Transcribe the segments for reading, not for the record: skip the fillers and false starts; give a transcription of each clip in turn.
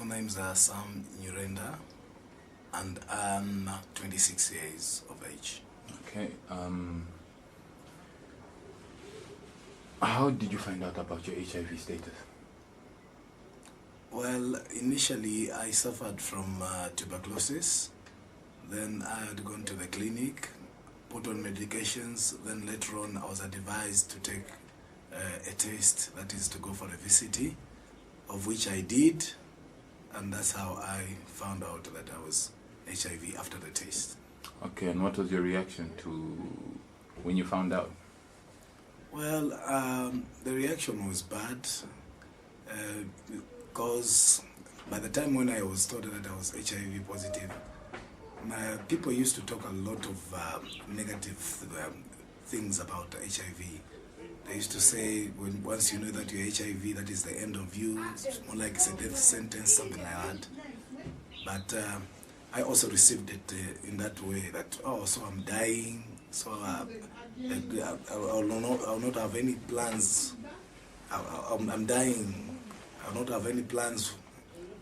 name's Sam Nyirenda, and I'm 26 years of age. Okay. How did you find out about your HIV status? Well, initially I suffered from tuberculosis. Then I had gone to the clinic, put on medications. Then later on I was advised to take a test, that is to go for a VCT, of which I did. And that's how I found out that I was HIV after the test. Okay, and what was your reaction to when you found out? Well, the reaction was bad because by the time when I was told that I was HIV positive, people used to talk a lot of negative things about HIV. They used to say, once you know that you're HIV, that is the end of you. It's more like it's a death sentence, something like that. But I also received it in that way, that, oh, so I'm dying, so I'll not have any plans. I'm dying. I'll not have any plans.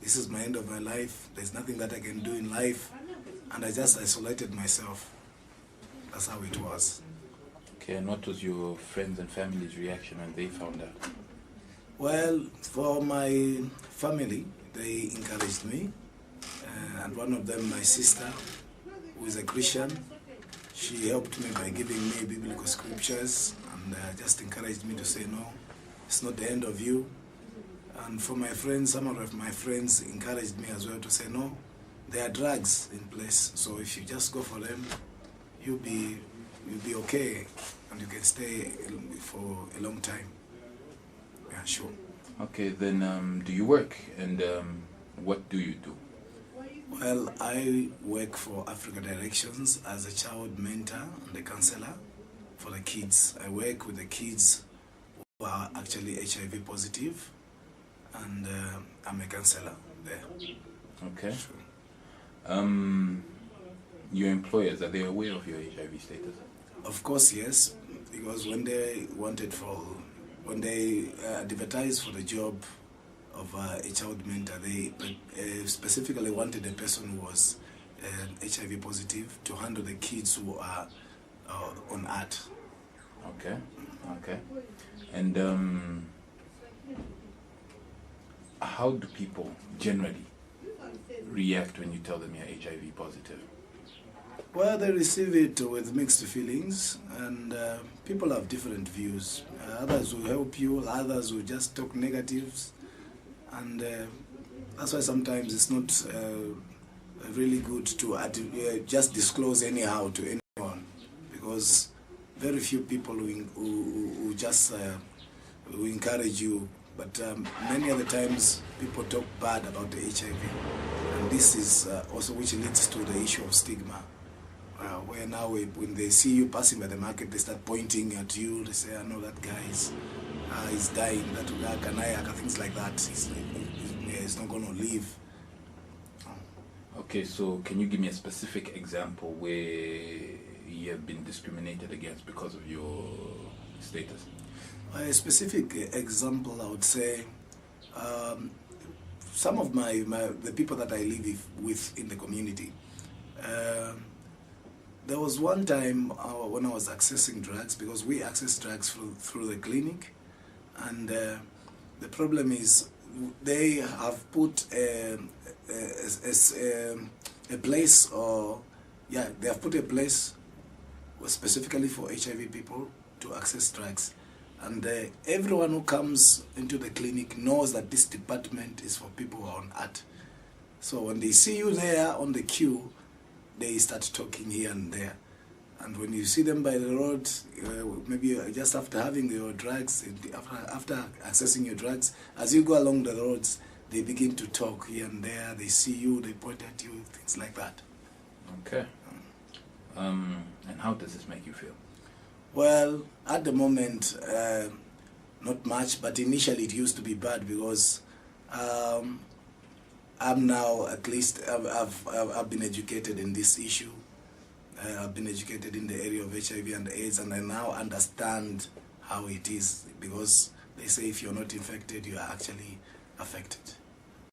This is my end of my life. There's nothing that I can do in life. And I just isolated myself. That's how it was. Okay, and what was your friends and family's reaction when they found out? Well, for my family, they encouraged me. And one of them, my sister, who is a Christian, she helped me by giving me biblical scriptures and just encouraged me to say, no, it's not the end of you. And for my friends, some of my friends encouraged me as well to say, no, there are drugs in place, so if you just go for them, you'll be okay, and you can stay for a long time. Yeah, sure. Okay, then do you work, and what do you do? Well, I work for Africa Directions as a child mentor and a counselor for the kids. I work with the kids who are actually HIV positive, and I'm a counselor there. Okay. Sure. Your employers, are they aware of your HIV status? Of course, yes, because when they advertised for the job of a child mentor, they specifically wanted a person who was HIV positive to handle the kids who are on art. Okay, okay. And how do people generally react when you tell them you're HIV positive? Well, they receive it with mixed feelings, and people have different views. Others will help you, others will just talk negatives, and that's why sometimes it's not really good to just disclose anyhow to anyone, because very few people who just will encourage you, but many other times people talk bad about the HIV, and this is also which leads to the issue of stigma. Where now when they see you passing by the market, they start pointing at you. They say, I know that guy is dying, that guy, things like that. He's not going to live. Okay, so can you give me a specific example where you have been discriminated against because of your status? A specific example, I would say, some of the people that I live with in the community, there was one time when I was accessing drugs, because we access drugs through the clinic, and the problem is they have put a place, they have put a place specifically for HIV people to access drugs, and everyone who comes into the clinic knows that this department is for people who are on art. So when they see you there on the queue, they start talking here and there. And when you see them by the road, maybe just after having your drugs, after accessing your drugs, as you go along the roads, they begin to talk here and there. They see you, they point at you, things like that. Okay. And how does this make you feel? Well, at the moment, not much, but initially it used to be bad, because I'm now, at least, I've been educated in this issue. I've been educated in the area of HIV and AIDS, and I now understand how it is, because they say if you're not infected, you are actually affected.